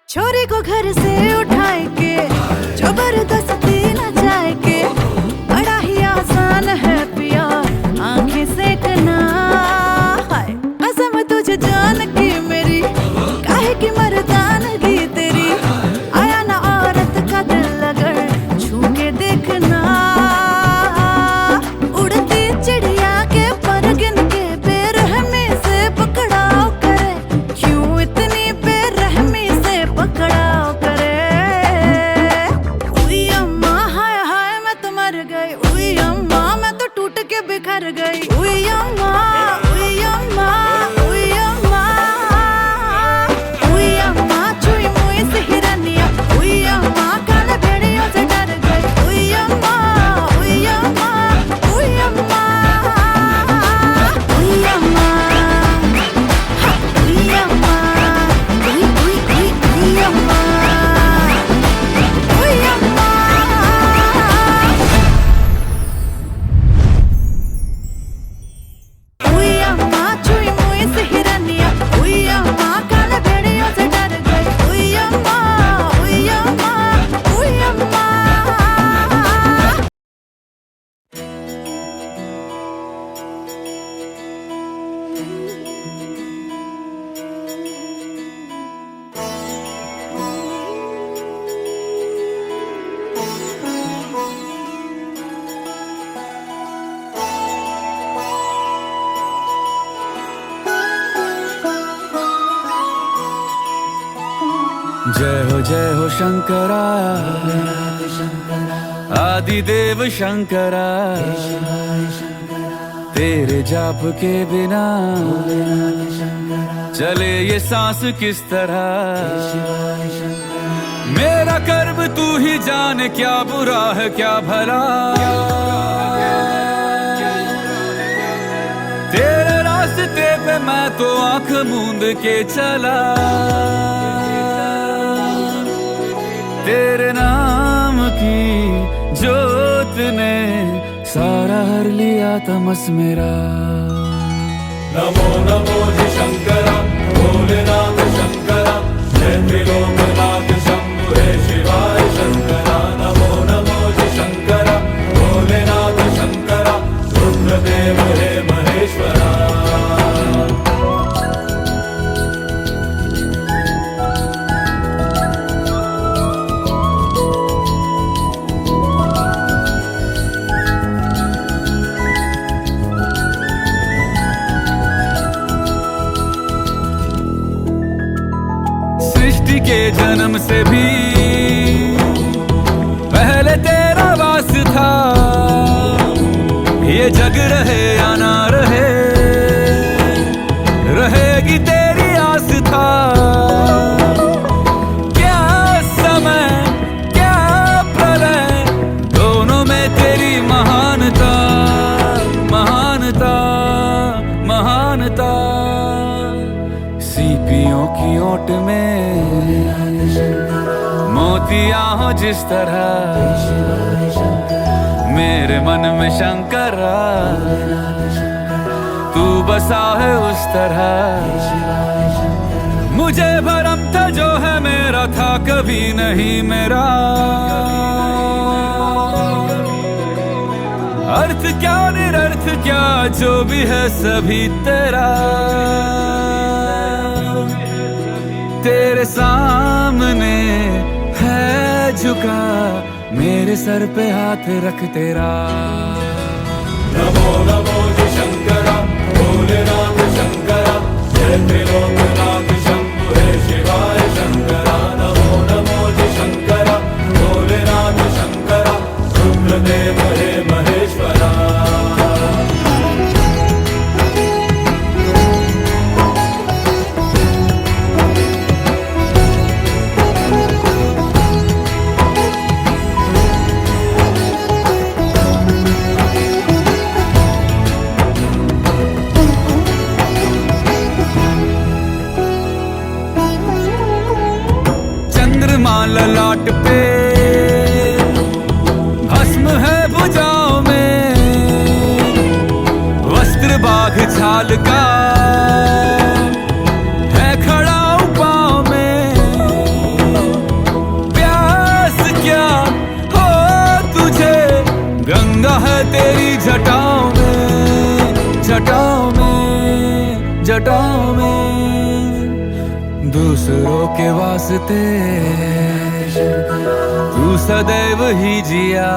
छोरी को घर से उठाए के जबरदस्ती न जाए के बड़ा ही आसान है पिया आंखें सेकना। हाय कसम तुझे जान की मेरी काहे की मर्दानगी तेरी आया ना औरत का दिल अगर छू के देखना। उड़ती चिड़िया के पर गिन के बेरहमी से पकड़ाओ करे क्यों इतनी बेरहमी से पकड़ाओ करे। उई अम्मा हाय हाय मैं तो मर गई उई अम्मा मैं तो टूट के बिखर गई उई अम्मा उई अम्मा उई अम्मा उई अम्मा छुई मुई से हिरनिया उई अम्मा काले भेड़ियों से डर गई उई अम्मा उई अम्मा उई अम्मा उई अम्मा उई अम्मा उई उई उई उई अम्मा उई अम्मा। उई अम्मा छुई मुई से हिरनिया उई अम्मा काले भेड़ियों से डर गई उई अम्मा उई अम्मा उई अम्मा। जय हो शंकरा आदिदेव शंकरा तेरे जाप के बिना चले ये सांस किस तरह। मेरा कर्म तू ही जाने क्या बुरा है क्या भला तेरे रास्ते पे मैं तो आंख मूंद के चला। तेरे नाम की जोत ने सारा हर लिया तमस मेरा। नमो नमो जी शंकरा भोलेनाथ शंकरा जय त्रिलोकनाथ शंभु हे शिवाय शंकरा। नमो नमो जी शंकरा भोलेनाथ शंकरा रुद्रदेव हे महेश्वरा। सृष्टि के जन्म से भी पहले तेरा वास था ये जग रहे या ना रहे रहेगी तेरी आस था। क्या समय क्या प्रलय दोनों में तेरी महानता महानता महानता। सीपियों की ओट में मोतियां हो जिस तरह मेरे मन में शंकरा तू बसा है उस तरह। मुझे भरम था जो है मेरा था कभी नहीं मेरा। अर्थ क्या निरर्थ क्या जो भी है सभी तेरा। तेरे सामने है झुका मेरे सर पे हाथ रख तेरा। नमो नमो जी शंकरा भोलेनाथ शंकरा जय त्रिलोकनाथ शंभु हे शिवाय शंकरा। नमो नमो जी शंकरा भोलेनाथ शंकरा रुद्रदेव हे महेश्वरा। चंद्रमा ललाट पे भस्म है भुजाओं में वस्त्र बाघ छाल का है खड़ा पाँव में। जटाओं में दूसरों के वास्ते तू सदैव ही जिया,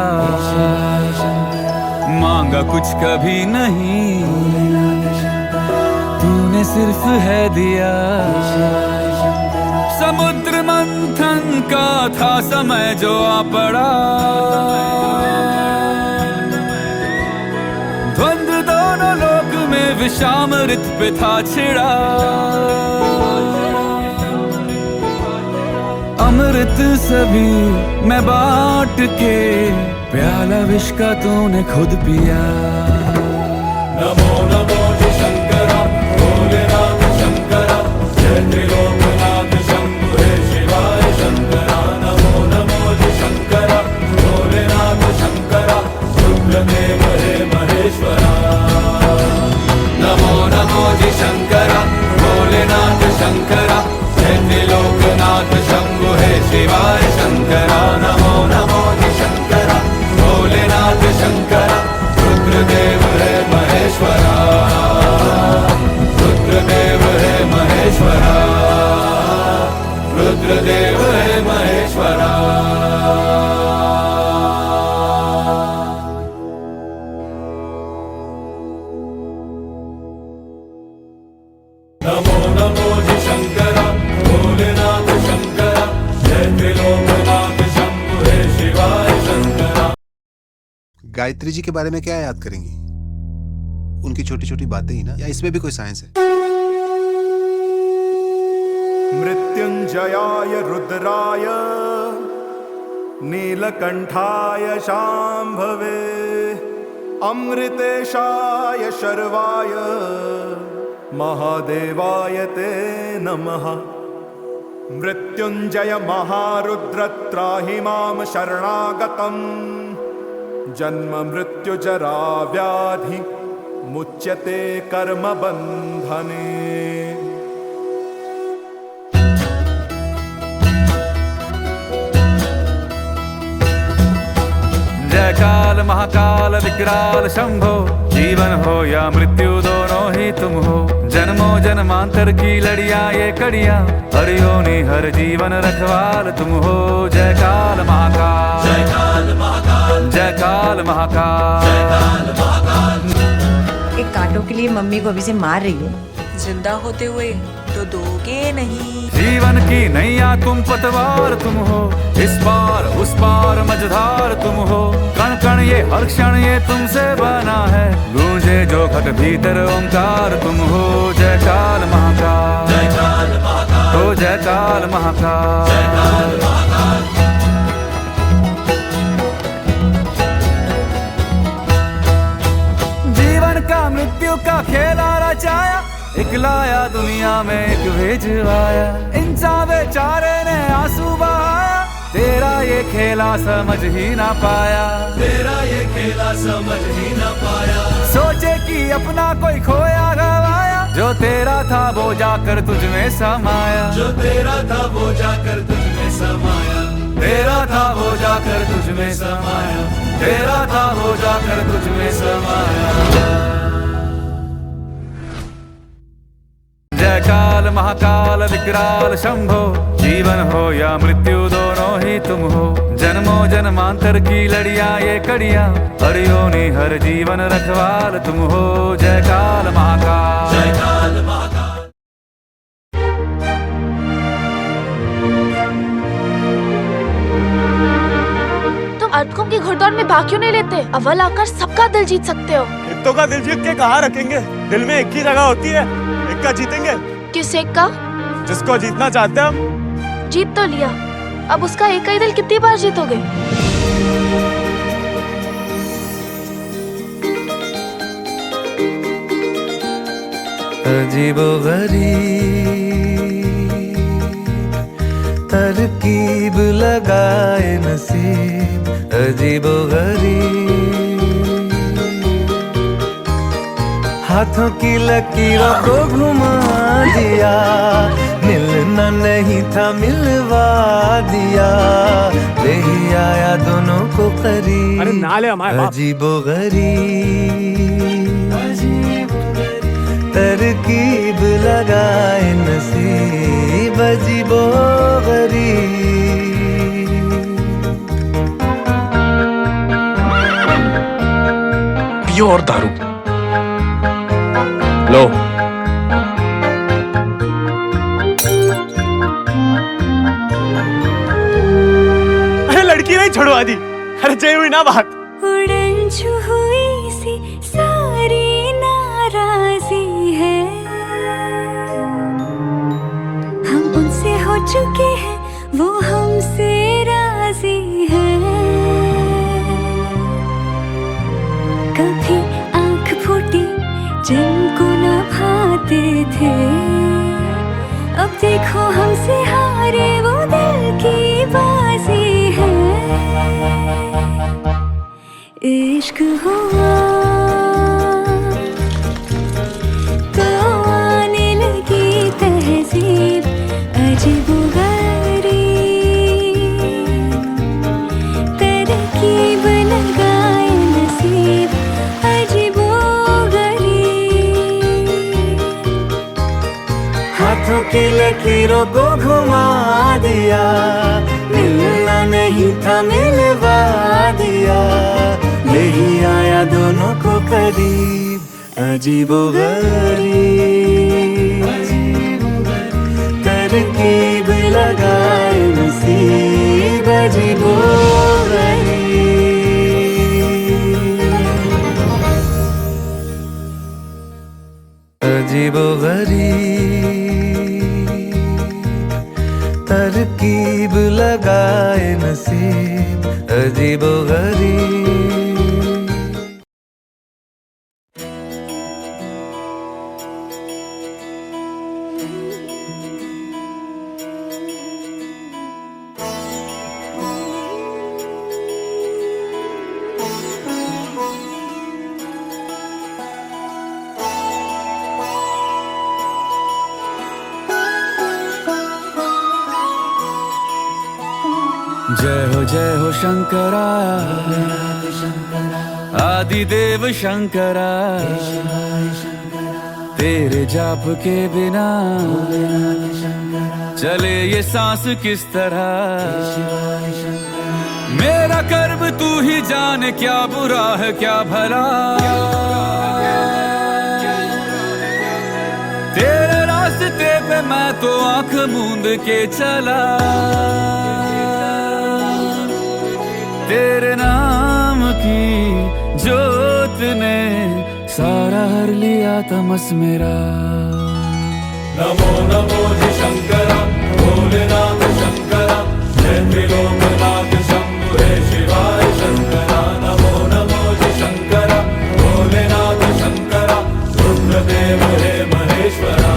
मांगा कुछ कभी नहीं, तूने सिर्फ है दिया। समुद्र मंथन का था समय जो आ पड़ा, द्वंद्व दोनों लोक में विषामृत पे था छिड़ा। अमृत सभी मैं बांट के, प्याला विष का तूने खुद पिया। नमो नमो जी शंकरा, भोलेनाथ शंकरा, जय त्रिलोकनाथ शंभु हे शिवाय शंकरा। नमो नमो जी शंकरा, भोलेनाथ शंकरा, रुद्रदेव हे महेश्वरा। नमो नमो जी शंकरा, भोलेनाथ शंकरा, जय त्रिलोकनाथ शंभु हे शिवाय शंकरा। नमो नमो जी शंकरा, भोलेनाथ शंकरा, रुद्रदेव हे महेश्वरा, रुद्रदेव हे महेश्वरा, रुद्रदेव हे महेश्वरा। नमो नमो जी शंकरा, भोलेनाथ शंकरा, जय त्रिलोकनाथ शंभु हे शिवाय शंकरा। गायत्री जी के बारे में क्या याद करेंगी? उनकी छोटी छोटी बातें ही ना, या इसमें भी कोई साइंस है? मृत्युंजयाय रुद्राय नीलकंठाय शांभवे अमृतेशाय शर्वाय महादेवाय ते नमः। मृत्युंजय महारुद्र त्राहि मां शरणागतम्, जन्म मृत्यु जरा व्याधि मुच्यते कर्म बंधने। जय काल महाकाल विकराल शंभो, जीवन हो या मृत्यु दोनों ही तुम हो। जन्मों जन्मांतर की लड़ियां ये कड़ियां, हर योनि हर जीवन रखवाल तुम हो। जय काल महाकाल, जय काल महाकाल, जय काल महाकाल, जय काल महाकाल। एक कांटों के लिए मम्मी को अभी से मार रही है। जिंदा होते हुए तो दोगे नहीं। जीवन की नैया तुम पतवार तुम हो, इस पार उस पार मझधार तुम हो। कण कण ये हर क्षण ये तुमसे बना है, गूंजे जो घट भीतर ओंकार तुम हो। जय काल महाकाल, जय काल महाकाल, हो जय काल महाकाल, जय काल महाकाल। जीवन का मृत्यु का खेला रचाया, एक लाया दुनिया में एक भेजवाया। इंसान बेचारे ने आंसू बहाया, तेरा ये खेला समझ ही ना पाया, तेरा ये खेला समझ ही ना पाया। सोचे कि अपना कोई खोया गवाया, जो तेरा था वो जाकर तुझ में समाया, जो तेरा था वो जाकर तुझ में समाया, तेरा था वो जाकर तुझ में समाया, तेरा था वो जाकर तुझ में समाया। जय काल महाकाल विकराल शंभो, जीवन हो या मृत्यु दोनों ही तुम हो। जन्मों जन्मांतर की लड़ियां ये कड़ियां, हर योनि हर जीवन रखवाल तुम हो। जय काल महाकाल, जय काल महाकाल। तुम अटकों की घुड़दौड़ में भाग क्यों नहीं लेते? अव्वल आकर सबका दिल जीत सकते हो। हितों का दिल जीत के कहाँ रखेंगे? दिल में एक ही जगह होती है, एक का जीतेंगे। किस एक का? जिसको जीतना चाहते हम। जीत तो लिया, अब उसका एक ही दिल कितनी बार जीतोगे? अजीबोगरीब तरकीब लगाए नसीब, अजीबोगरीब हाथों की लकीरों को घुमा दिया। मिलना नहीं था मिलवा दिया, ले ही आया दोनों को करीब। अरे ना ले हमारे बाप। अजीबोगरीब तरकीब लगाए नसीब अजीबो गरीब। पियो और दारू लो। अरे लड़की नहीं छुड़वा दी। अरे जय हुई ना बात। उड़न छुई सी सारी नाराजी है, हम उनसे हो चुके हैं, वो हमसे राजी है। कभी आंख फूटी जिनको न भाते थे, अब देखो हमसे हारे वो दिल की बाजी है। इश्क हुआ तो आने लगी तहजीब अजीबो गरीब, तरकीब लगाए नसीब अजीबो गरीब। हाथों की लकीरों को घुमा दिया, मिलना नहीं था मिलवा दिया, यही आया दोनों को करीब अजीबो गरीब। तरकीब लगाए नसीब अजीबो गरीब। अजीबो गरीब, तरकीब लगाए नसीब अजीबो गरीब। जय हो शंकरा, आदिदेव शंकरा, तेरे जाप के बिना चले ये सांस किस तरह। मेरा कर्म तू ही जाने, क्या बुरा है क्या भला, तेरे रास्ते पे मैं तो आंख मूंद के चला। तेरे नाम की जोत ने सारा हर लिया तमस मेरा। नमो नमो जी शंकरा, भोलेनाथ शंकरा, जय त्रिलोकनाथ शंभु हे शिवाय शंकरा। नमो नमो जी शंकरा, भोलेनाथ शंकरा, रुद्रदेव हे महेश्वरा।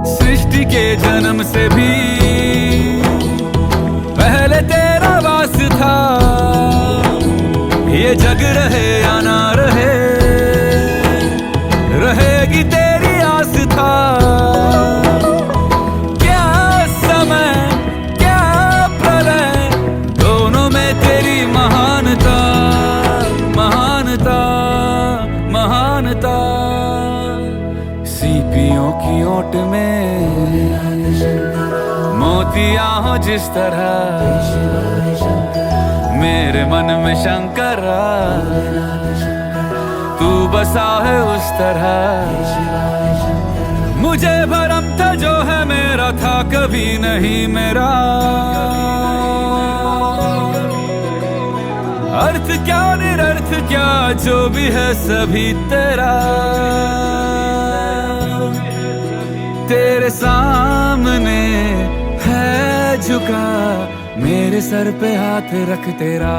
सृष्टि के जन्म से भी पहले तेरा वास था, ये जग रहे या ना रहे, रहेगी तेरी आस था। क्या समय क्या प्रलय, दोनों में तेरी महानता महानता महानता। सीपियों की ओट में मोतियां हो जिस तरह, मेरे मन में शंकरा तू बसा है उस तरह। मुझे भरम था जो है मेरा था कभी नहीं मेरा, अर्थ क्या निरर्थ क्या जो भी है सभी तेरा। तेरे सामने है झुका मेरे सर पे हाथ रख तेरा।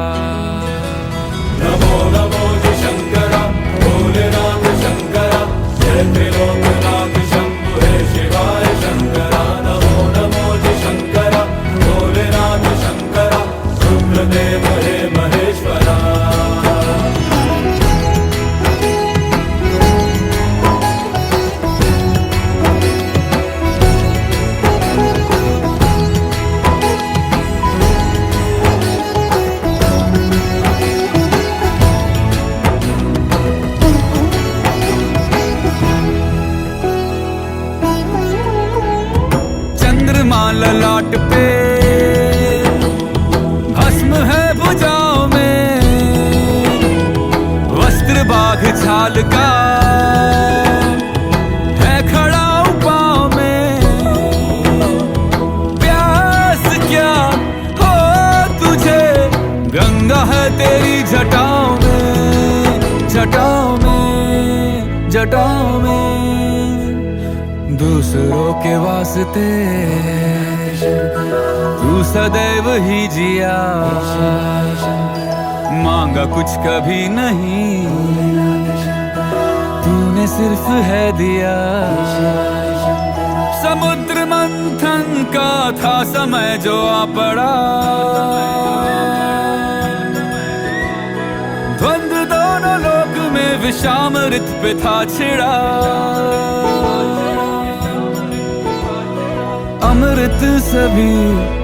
नमो नमो जी शंकरा, भोलेनाथ शंकरा, जय त्रिलोकनाथ शंभु हे शिवाय शंकरा। नमो नमो जी शंकरा, भोलेनाथ शंकरा, रुद्रदेव हे महेश्वरा। ललाट पे, भस्म है भुजाओं में, वस्त्र बाघ छाल का है खड़ा पाँव में। प्यास क्या हो तुझे, गंगा है तेरी जटाओं में, जटाओं में, जटाओं में। दूसरों के वास्ते तू सदैव ही जिया, मांगा कुछ कभी नहीं, तूने सिर्फ है दिया। समुद्र मंथन का था समय जो आ पड़ा, द्वंद्व दोनों लोक में विषामृत पे था छिड़ा। अमृत सभी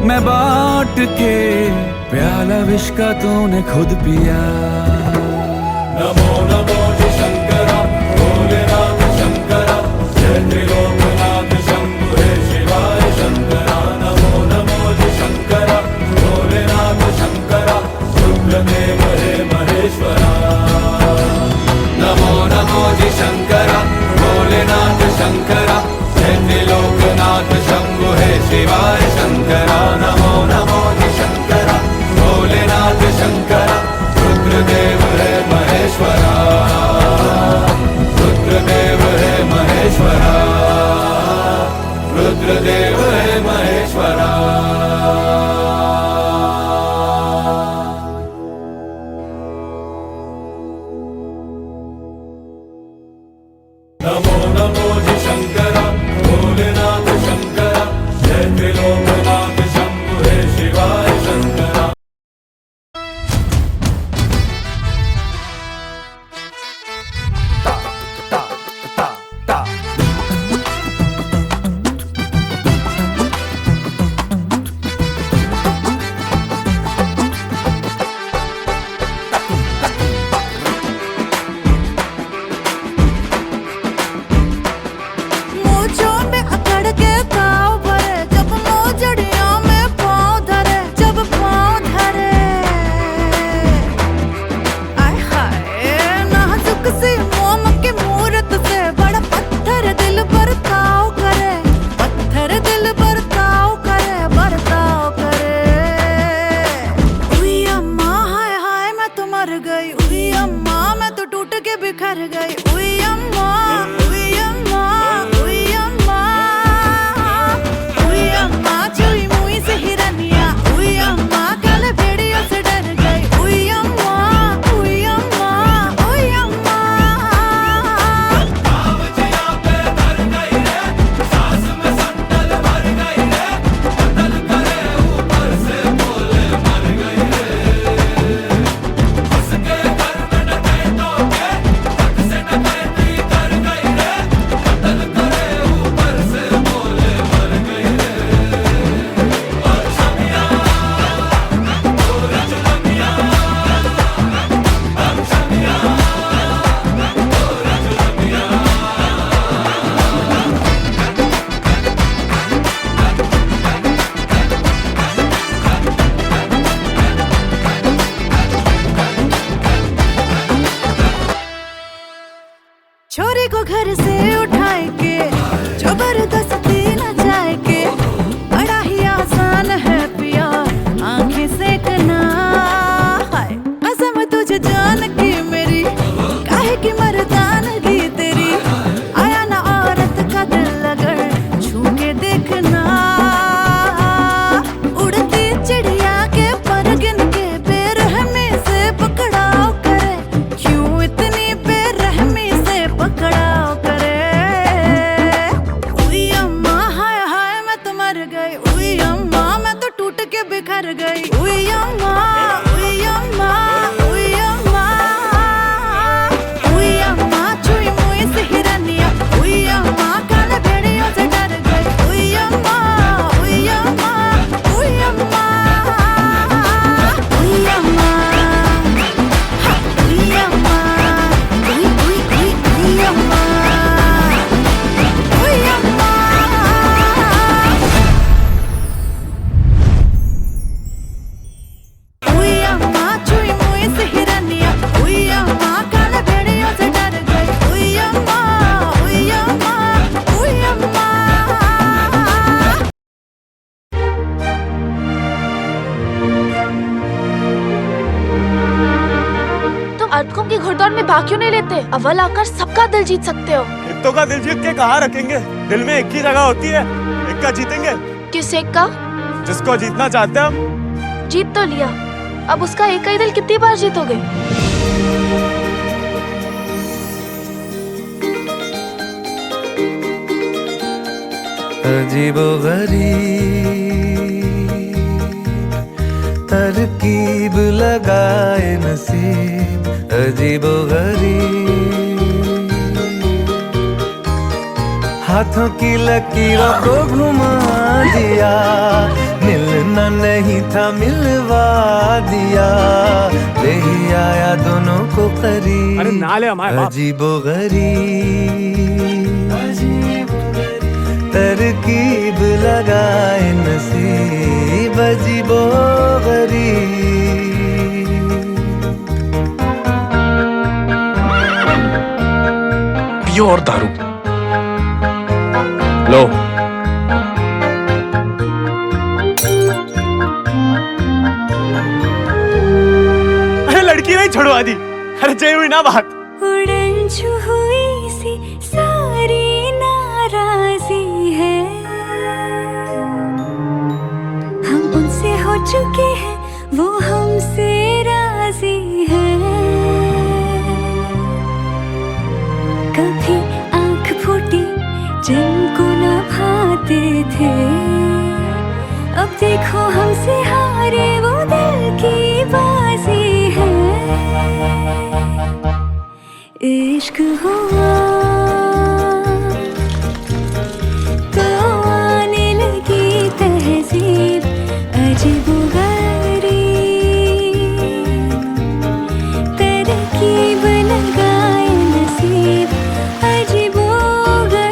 मैं बांट के, प्याला विष का तूने खुद पिया। नमो नमो जी शंकरा, भोलेनाथ शंकरा, जय त्रिलोकनाथ शंभु हे शिवाय शंकरा। नमो नमो जी शंकरा, भोलेनाथ शंकरा, रुद्रदेव हे महेश्वरा। नमो नमो जी शंकरा, भोलेनाथ शंकरा, जय त्रिलोकनाथ शंभु हे शिवाय शंकरा। नमो नमो जी शंकरा, भोलेनाथ शंकरा, रुद्रदेव हे महेश्वरा, रुद्रदेव हे महेश्वरा, रुद्रदेव हे महेश्वरा। नमो नमो जी शंकरा, भोलेनाथ शंकरा, जय त्रिलोकनाथ शंभु हे शिवाय शंकरा। मोजों में अकड़ के ताव भरे, जब मोजड़ियों में पाँव धरे, जब पाँव धरे। आय हाय नाजुक सी मोम की मूरत से, बड़ा पत्थर दिल बर्ताव करे, पत्थर दिल बर्ताव करे, बर्ताव करे। उई अम्मा हाय हाय मैं तो मर गई, उई अम्मा मैं तो टूट के बिखर गई। उई अम्मा, उई अम्मा, उई अम्मा, उई अम्मा चुई मुई से हिरनिया, उई अम्मा काले भेड़ियों से डर गई। उई अम्मा, उई अम्मा, उई अम्मा। छोरी को घर से उठाए के, जबरदस्ती न जाए के, बड़ा ही आसान है पिया आंखें सेकना। हाय कसम तुझे जान की मेरी, काहे की मर्दानगी तेरी, आया ना औरत का दिल अगर छू के देखना। उड़ती चिड़िया के पर गिन के बेरहमी से पकड़ाव करे, क्यों इतनी बेरहमी से पकड़ाव करे। उई अम्मा भाग क्यों नहीं लेते? अव्वल आकर सबका दिल जीत सकते हो। एक का दिल जीत के कहाँ रखेंगे? दिल में एक ही जगह होती है, एक का जीतेंगे। किस एक का? जिसको जीतना चाहते हैं हम। जीत तो लिया, अब उसका एक ही दिल कितनी बार जीतोगे? अजीबोगरीब तरकीब लगाए नसीब, अजीबोगरीब हाथों की लकीरों को घुमा दिया, मिलना नहीं था मिलवा दिया, ले ही आया दोनों को करीब। अरे नाले हमारे बाप। अजीबोगरीब तरकीब लगाए नसीब, अजीबोगरीब। पियो और दारू लो। अरे लड़की नहीं छुड़वा दी, अरे जय हुई ना बात। उड़न छुई सी सारी नाराजी है, हम उनसे हो चुके हैं, वो हमसे राजी है। कभी आंख फूटी जिनको न भाते थे, अब देखो हमसे हारे वो दिल की बाजी है। इश्क हुआ तो आने लगी तहजीब, अजीबोगरीब तरकीब लगाए नसीब, अजीबोगरीब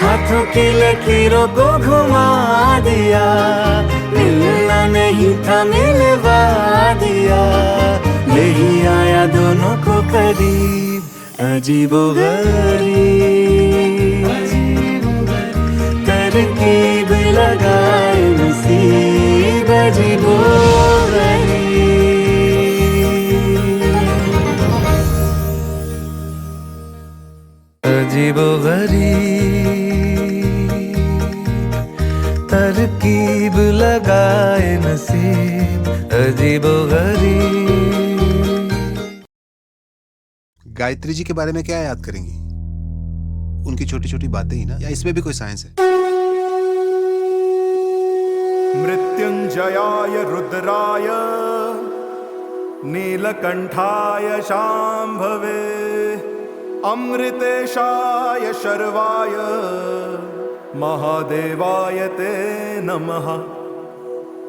हाथों की लकीरों को घुमा दिया, मिलना नहीं था मिलवा दिया, ले ही आया दोनों को करीब, अजीबोगरीब तरकीब लगाए नसीब, अजीबोगरीब। अजीबोगरीब तरकीब लगाए नसीब, अजीबोगरीब। गायत्री जी के बारे में क्या याद करेंगी? उनकी छोटी छोटी बातें ही ना, या इसमें भी कोई साइंस है? मृत्युंजयाय रुद्राय नीलकंठाय शांभवे, अमृतेशाय शर्वाय महादेवाय ते नमः।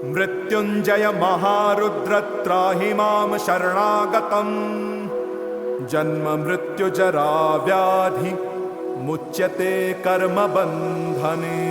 मृत्युंजय महारुद्र त्राहि मां शरणागतम्, जन्म मृत्यु जरा व्याधि मुच्यते कर्म बंधने।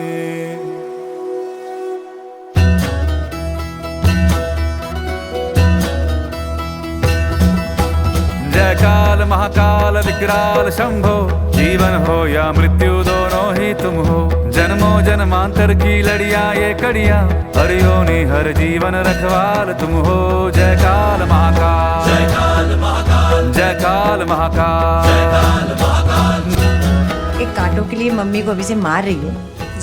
जय काल महाकाल विकराल शंभो, जीवन हो या मृत्यु दोनों ही तुम हो, जन्मों जन्मांतर की लड़ियां ये कड़ियां, हर योनि हर जीवन रखवाल तुम हो। जय काल महाकाल, जय काल महाकाल, जय काल महाकाल, जय काल महाकाल। एक कांटों के लिए मम्मी को अभी से मार रही हूँ।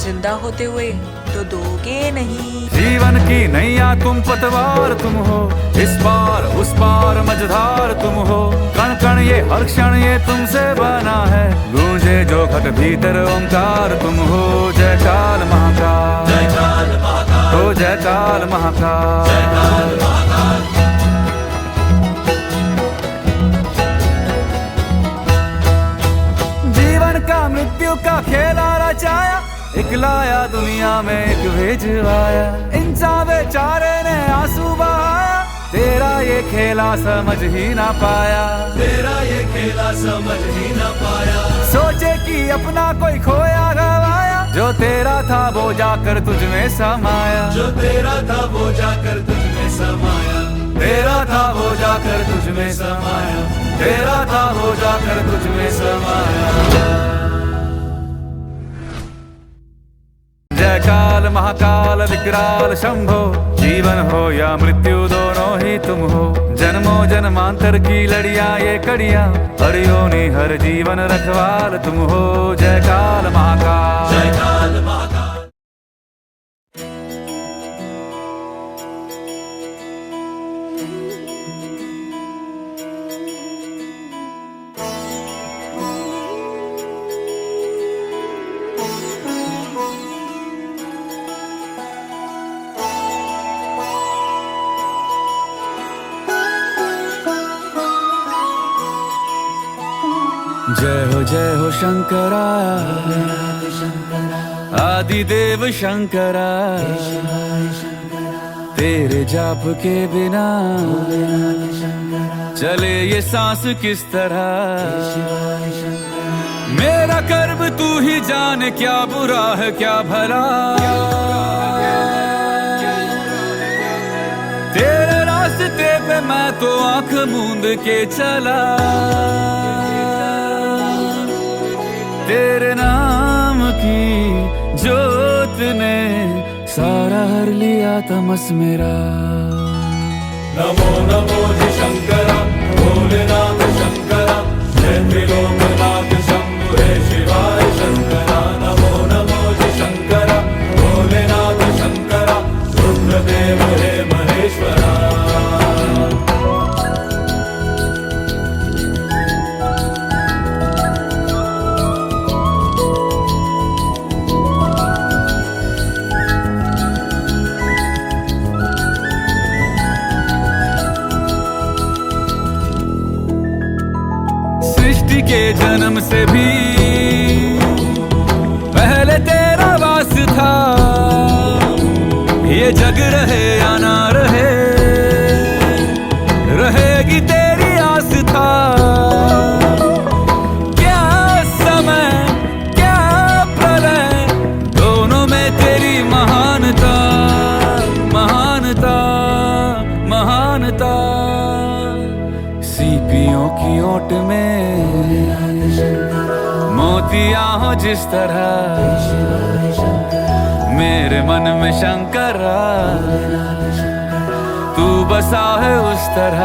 जिंदा होते हुए तो दोगे नहीं। जीवन की नैया तुम पतवार तुम हो, इस पार उस पार मझधार तुम हो, कण कण ये हर क्षण ये तुमसे बना है, गूंजे जो घट भीतर ओंकार तुम हो। जय काल महाकाल, जय काल महाकाल, हो जय काल महाकाल, जय काल महाकाल। जीवन का मृत्यु का खेला रचाया, एक लाया दुनिया में एक भेजवाया, इंसान बेचारे ने आंसू बहाया, तेरा ये खेला समझ ही ना पाया, तेरा ये खेला समझ ही ना पाया। सोचे कि अपना कोई खोया गवाया, जो तेरा था वो जाकर तुझ में समाया, जो तेरा था वो जाकर तुझ में समाया, तेरा था वो जाकर तुझ में समाया, तेरा था वो जाकर तुझ में समाया। जय काल महाकाल विकराल शंभो, जीवन हो या मृत्यु दोनों दोनों ही तुम हो। जन्मों जन्मांतर की लड़ियां ये कड़ियां, हर योनि हर जीवन रखवाल तुम हो। जय काल महाकाल, जय काल महाकाल। जय हो शंकरा, आदिदेव शंकरा, तेरे जाप के बिना चले ये सांस किस तरह। मेरा कर्म तू ही जाने, क्या बुरा है क्या भला। तेरे रास्ते पे मैं तो आंख मूंद के चला, तेरे नाम की जोत ने सारा हर लिया तमस मेरा। नमो नमो जी शंकरा, भोलेनाथ शंकरा, जय त्रिलोकनाथ शंभु हे शिवाय शंकरा। नमो नमो जी शंकरा, भोलेनाथ शंकरा, रुद्रदेव हे महेश्वरा। सृष्टि के जन्म से भी पहले तेरा वास था। ये जग रहे या ना रहे, रहेगी तेरी आस था। क्या समय क्या प्रलय, दोनों में तेरी महानता, महानता, महानता। सीपियों की ओट में मोतियां हो जिस तरह, मेरे मन में शंकरा तू बसा है उस तरह।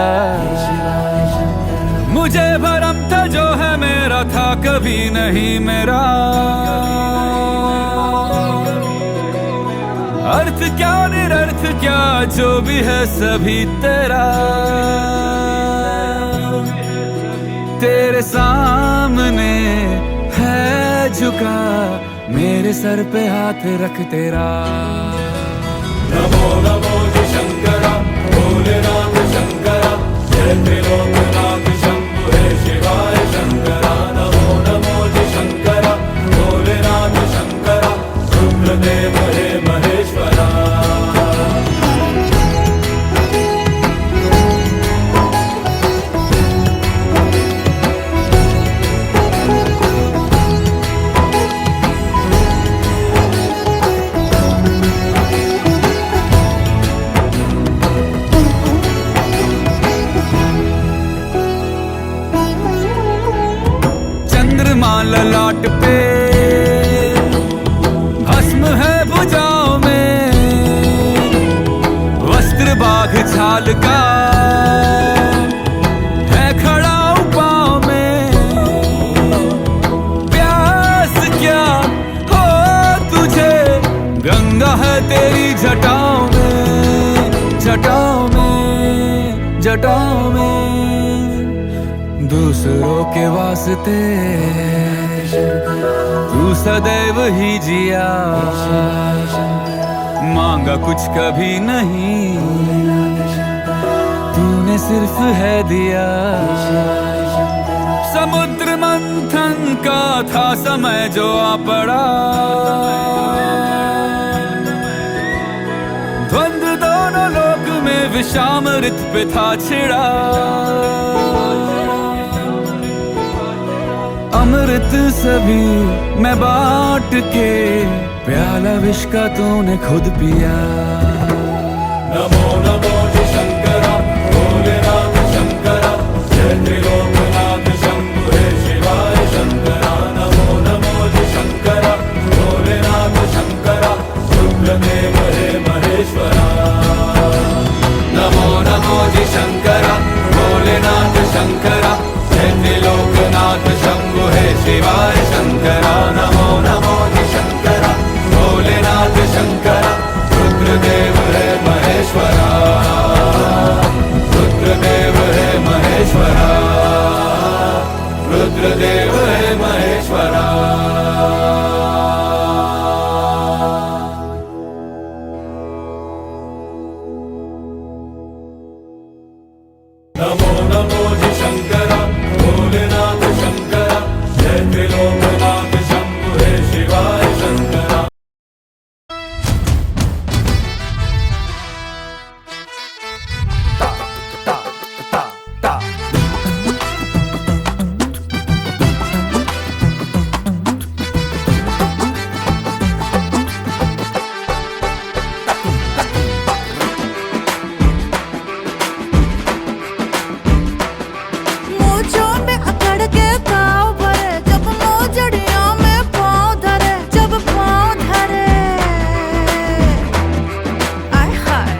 मुझे भरम था जो है मेरा था कभी नहीं मेरा। अर्थ क्या निरर्थ क्या जो भी है सभी तेरा। तेरे सामने है झुका, मेरे सर पे हाथ रख तेरा। नमो नमो जी शंकरा, भोलेनाथ शंकरा, जय त्रिलोकनाथ शंभु हे शिवाय शंकरा। नमो नमो जी शंकरा, भोलेनाथ शंकरा, रुद्रदेव हे महेश्वरा। ललाट पे भस्म है भुजाओं में, वस्त्र बाघ छाल का है खड़ा पाँव में। प्यास क्या हो तुझे, गंगा है तेरी जटाओं में, जटाओं में, जटाओं में। दूसरों के वास्ते तू सदैव ही जिया, मांगा कुछ कभी नहीं, तूने सिर्फ है दिया। समुद्र मंथन का था समय जो आ पड़ा, द्वंद्व दोनों लोक में विषामृत पे था छिड़ा। अमृत सभी मैं बांट के, प्याला विष का तूने खुद पिया। नमो नमो जी शंकरा, भोलेनाथ शंकरा, जय त्रिलोकनाथ शंभु हे शिवाय शंकरा। नमो नमो जी शंकरा, भोलेनाथ शंकरा, रुद्रदेव हे महेश्वरा। नमो नमो शंकरा जय त्रिलोकनाथ शंभु हे शिवाय शंकरा नमो नमो शंकरा भोलेनाथ शंकरा रुद्रदेव है महेश्वरा रुद्रदेव है महेश्वरा रुद्रदेव है महेश्वरा नमो नमो शंकरा भोलेनाथ शंकरा जय त्रिलोकनाथ शंभु हे शिवाय शंकरा मोजों में अकड़ के ताव भरे जब मोजड़ियों में पाँव धरे जब पाँव धरे आय हाय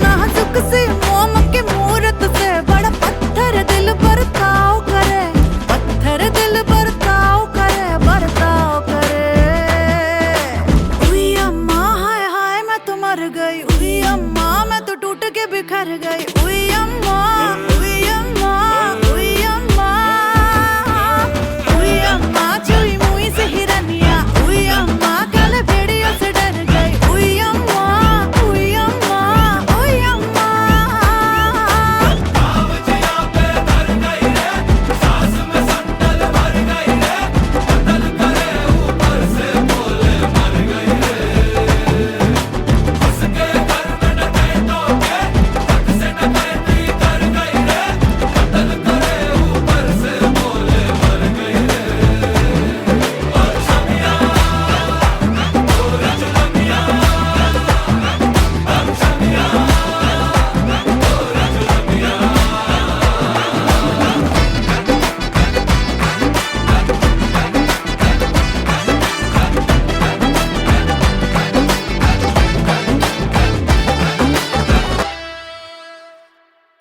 नाजुक सी मोम की मूरत से बड़ा पत्थर दिल बर्ताव करे पत्थर दिल बर्ताव करे उई अम्मा हाय हाय मैं तो मर गई उई अम्मा मैं तो टूट के बिखर गई उई अम्मा उई अम्मा उई अम्मा उई अम्मा चुई मुई से हिरनिया उई अम्मा काले भेड़ियों से डर गई उई अम्मा उई अम्मा उई अम्मा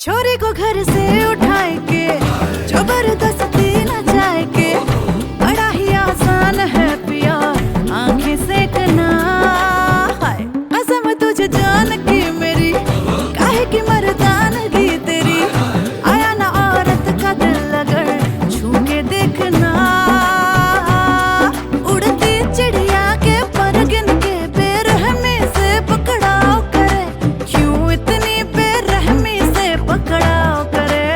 छोरी को घर से उठाए के जबरदस्ती न जाए के बड़ा ही आसान है पिया आंखें सेकना हाय कसम तुझे जान की मेरी काहे की मर्दानगी तेरी आया ना औरत का दिल अगर छू के देखना उड़ती चिड़िया के पर गिन के बेरहमी से पकड़ाव करे क्यों इतनी बेरहमी से पकड़ाव करे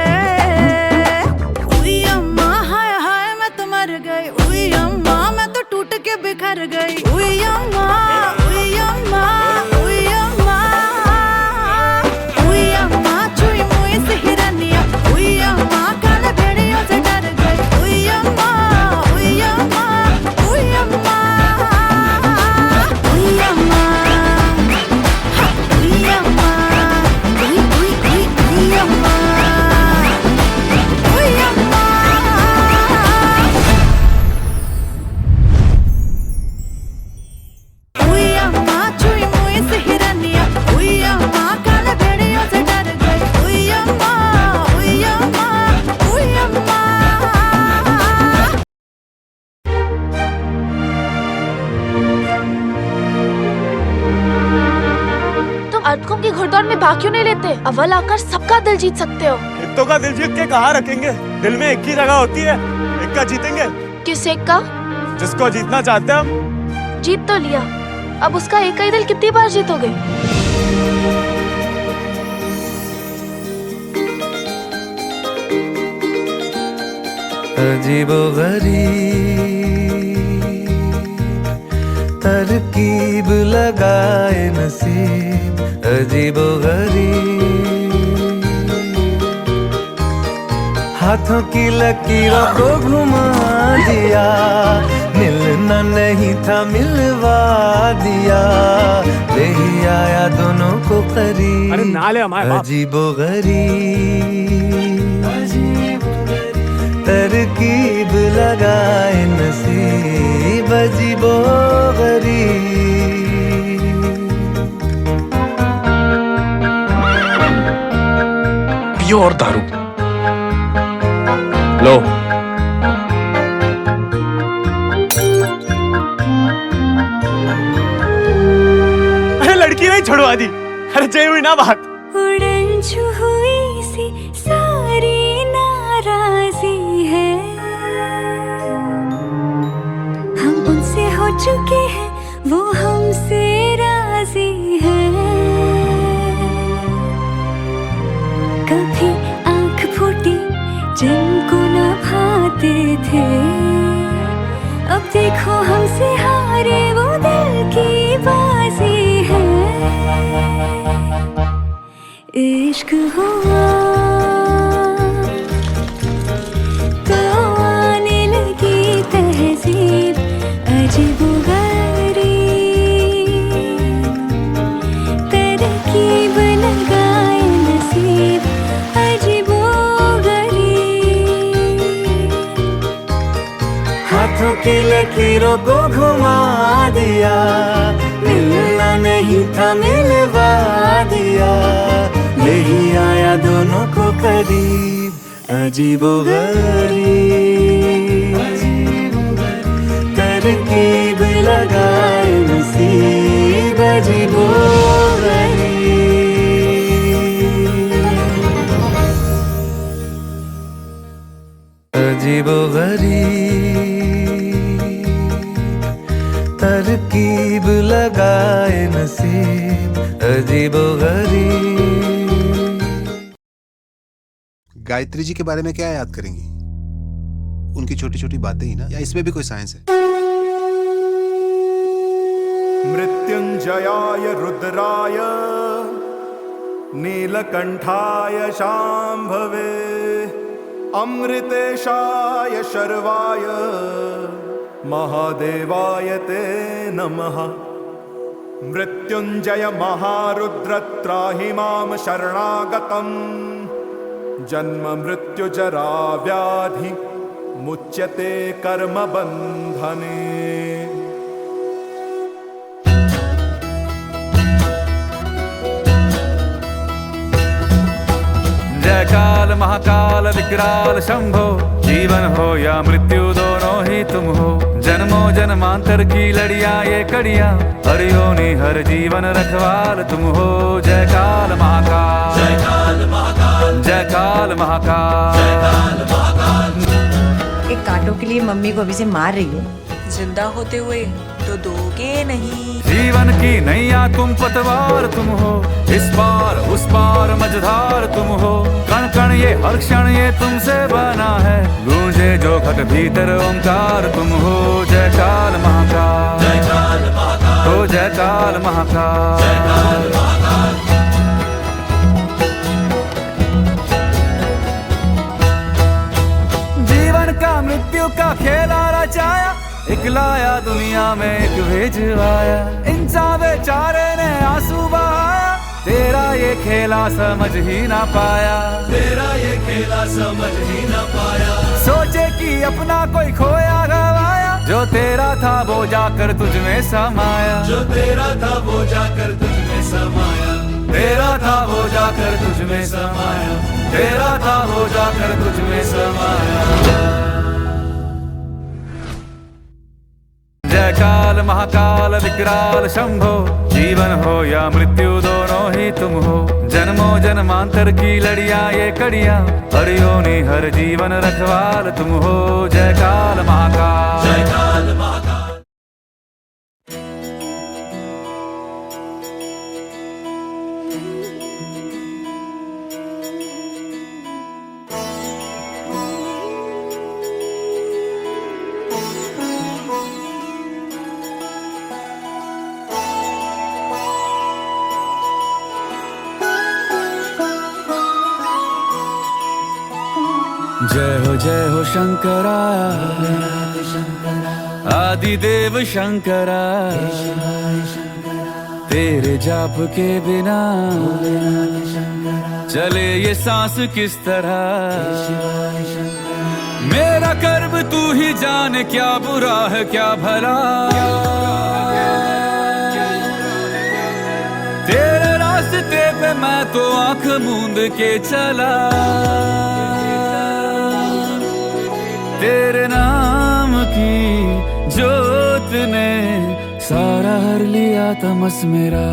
उई अम्मा हाय हाय मैं तो मर गई उई अम्मा मैं तो टूट के बिखर गई उई अम्मा उई अम्मा उई अम्मा उई अम्मा चुई मुई से हिरनिया उई अम्मा काले भेड़ियों से डर गई उई अम्मा उई अम्मा उई अम्मा उई अम्मा उई अम्मा उई उई उई उई अम्मा उई अम्मा उई अम्मा चुई मुई से हिरनिया उई अम्मा काले भेड़ियों से डर गई उई अम्मा उई अम्मा उई अम्मा तुम अटकों की घुड़दौड़ में भाग क्यों नहीं लेते? अव्वल आकर सबका दिल जीत सकते हो। हितों का दिल जीत के कहाँ रखेंगे? दिल में एक ही जगह होती है, एक का जीतेंगे। किस एक का? जिसको जीतना चाहते हैं हम। जीत तो लिया, अब उसका एक ही दिल कितनी बार जीतोगे? अजीबोगरीब तरकीब लगाए नसीब अजीबोगरीब हाथों की लकीरों को घुमा दिया मिलना नहीं था मिलवा दिया ले ही आया दोनों को करीब अरे ना ले हमारे बाप। अजीबोगरीब तरकीब लगाए नसीब अजीबोगरीब प्योर दारू जे हुई ना बात। उड़न छुई सी सारी नाराजी है, हम उनसे हो चुके हैं, वो हमसे राजी है। कभी आंख फूटी जिनको न भाते थे, अब देखो हमसे हारे वो दिल की बाजी है। इश्क हुआ तो आने लगी तहजीब अजीबोगरीब, तरकीब लगाए नसीब अजीबोगरीब। हाथों की लकीरों को घुमा दिया, मिलना नहीं था मिलवा दिया, यही आया दोनों को करीब अजीबोगरीब, तरकीब लगाए नसीब अजीबोगरीब। अजीबोगरीब, तरकीब लगाए नसीब अजीबोगरीब। गायत्री जी के बारे में क्या याद करेंगी? उनकी छोटी छोटी बातें ही ना, या इसमें भी कोई साइंस है? मृत्युंजयाय रुद्राय नीलकंठाय शांभवे अमृतेशाय शर्वाय महादेवाय ते नमः। मृत्युंजय महारुद्र त्राहि मां शरणागतम्, जन्म मृत्यु जरा व्याधि मुच्यते कर्म बंधने। जय काल महाकाल विकराल शंभो, जीवन हो या मृत्यु दोनों ही तुम हो। जन्मों जन्मांतर की लड़ियां ये कड़ियां, हर योनि हर जीवन रखवाल तुम हो। जय काल महाकाल, जय काल महाकाल, जय काल महाकाल, जय काल महाकाल। एक कांटों के लिए मम्मी को अभी से मार रही हूँ। जिंदा होते हुए तो दोगे नहीं। जीवन की नैया तुम पतवार तुम हो, इस पार उस पार मझधार तुम हो। कण कण ये हर क्षण ये तुमसे बना है, गूंजे जो घट भीतर ओंकार तुम हो। जय काल महाकाल, जय काल महाकाल, हो जय काल महाकाल, जय काल महाकाल। जीवन का मृत्यु का खेला रचाया, एक लाया दुनिया में एक भेजवाया। इंसान बेचारे ने आंसू बहाया, तेरा ये खेला समझ ही ना पाया, तेरा ये खेला समझ ही ना पाया। सोचे कि अपना कोई खोया गवाया, जो तेरा था वो जाकर तुझ में समाया, जो तेरा था वो जाकर तुझ में समाया, तेरा था वो जाकर तुझ में समाया, तेरा था वो जाकर तुझ में समाया। जय काल महाकाल विकराल शंभो, जीवन हो या मृत्यु दोनों ही तुम हो। जन्मों जन्मांतर की लड़ियां ये कड़ियां, हर योनि हर जीवन रखवाल तुम हो। जय काल महाकाल, जय काल महाकाल। जय हो शंकरा, आदिदेव शंकरा, तेरे जाप के बिना चले ये सांस किस तरह। मेरा कर्म तू ही जाने, क्या बुरा है क्या भला। तेरे रास्ते पे मैं तो आंख मूंद के चला, तेरे नाम की जोत ने सारा हर लिया तमस मेरा।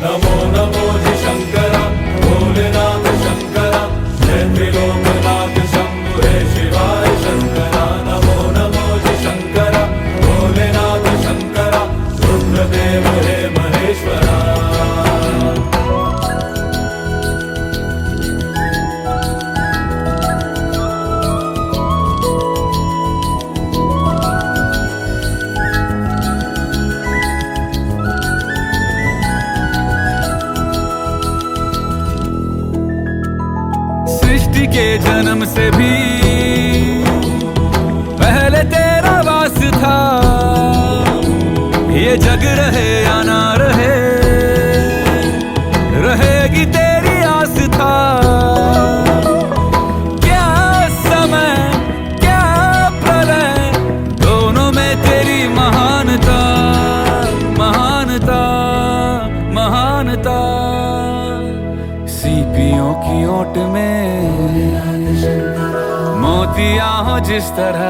नमो नमो जी शंकरा भोलेनाथ शंकरा जय त्रिलोकनाथ शंभु हे शिवाय शंकरा नमो नमो जी शंकरा भोलेनाथ शंकरा रुद्रदेव हे महेश्वरा सृष्टि के जन्म से भी पहले तेरा वास था, ये जग रहे या ना रहे, रहेगी तेरी आस था। क्या समय क्या प्रलय, दोनों में तेरी महानता महानता महानता। सीपियों की ओट में मोतिया हो जिस तरह,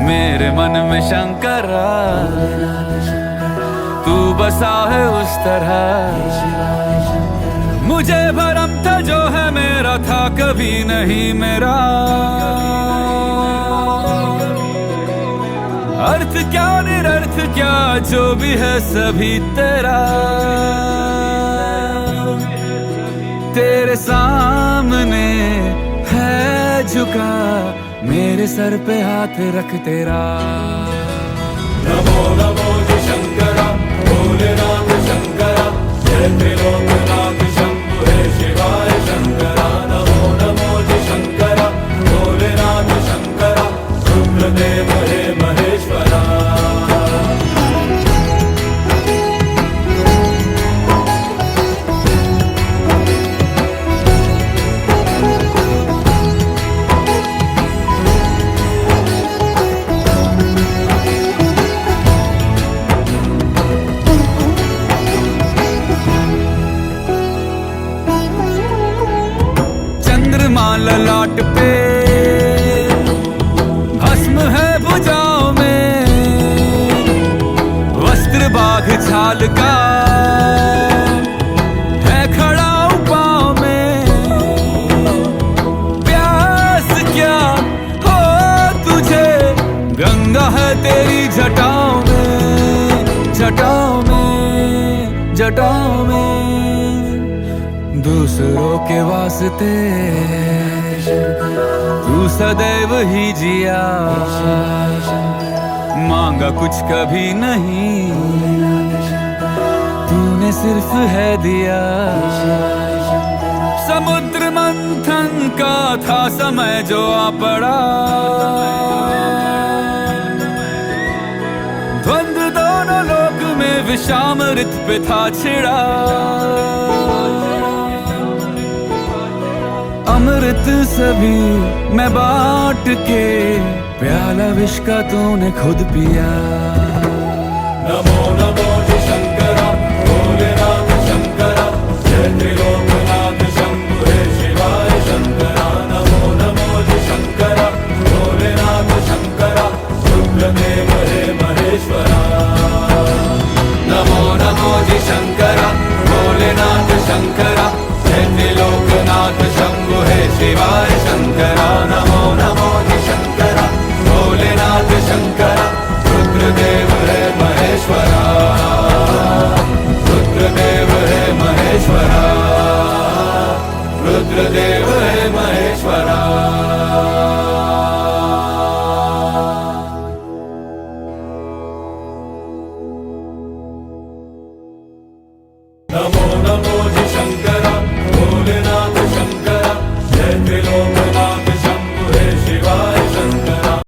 मेरे मन में शंकरा तू बसा है उस तरह। मुझे भरम था जो है मेरा था कभी नहीं मेरा, अर्थ क्या निरर्थ क्या जो भी है सभी तेरा। तेरे सामने है झुका मेरे सर पे हाथ रख तेरा। नमो नमो जी शंकरा भोलेनाथ शंकरा जय त्रिलोकनाथ शंभु हे शिवाय शंकरा नमो नमो जी शंकरा भोलेनाथ शंकरा रुद्रदेव हे महेश्वरा। ललाट पे भस्म है भुजाओं में, वस्त्र बाघ छाल का है खड़ा पाँव में। प्यास क्या हो तुझे गंगा है तेरी जटाओं में जटाओं में जटाओं में। दूसरों के वास्ते तू सदैव ही जिया, मांगा कुछ कभी नहीं तूने सिर्फ है दिया। समुद्र मंथन का था समय जो आ पड़ा, द्वंद्व दोनों लोक में विषामृत पे था छिड़ा। अमृत सभी मैं बांट के प्याला विष का तूने खुद पिया। नमो नमो जी शंकरा भोलेनाथ शंकरा जय त्रिलोकनाथ शंभु हे शिवाय शंकरा नमो नमो जी शंकरा भोलेनाथ शंकरा रुद्रदेव हे महेश्वरा। नमो नमो जी शंकरा भोलेनाथ शंकरा जय त्रिलोकनाथ शंभु हे शिवाय शंकरा नमो नमो जी शंकरा भोलेनाथ शंकरा रुद्रदेव हे महेश्वरा रुद्रदेव हे महेश्वरा रुद्रदेव हे महेश्वरा। नमो नमो जी शंकरा भोलेनाथ शंकरा जय त्रिलोकनाथ शंभु हे शिवाय शंकरा।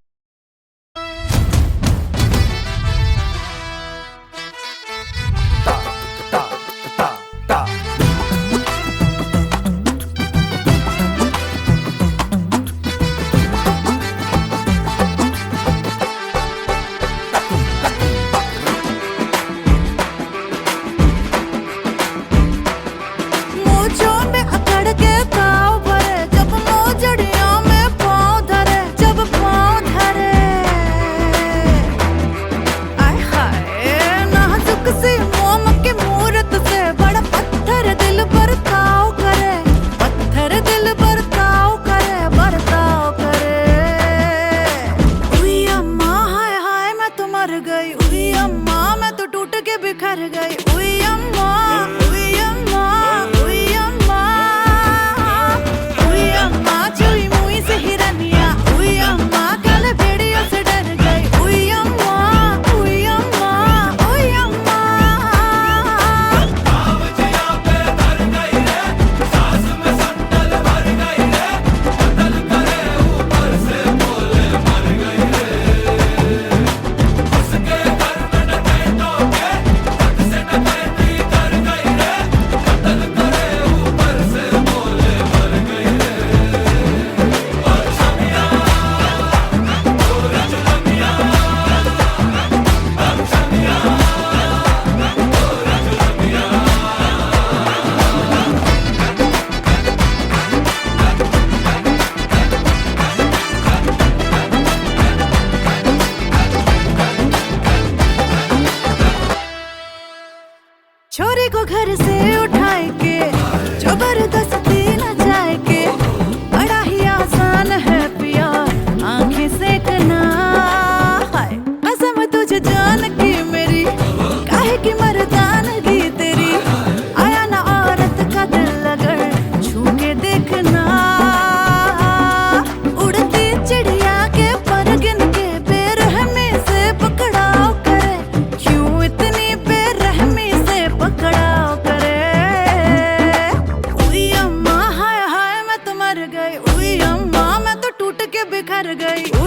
बिखर गई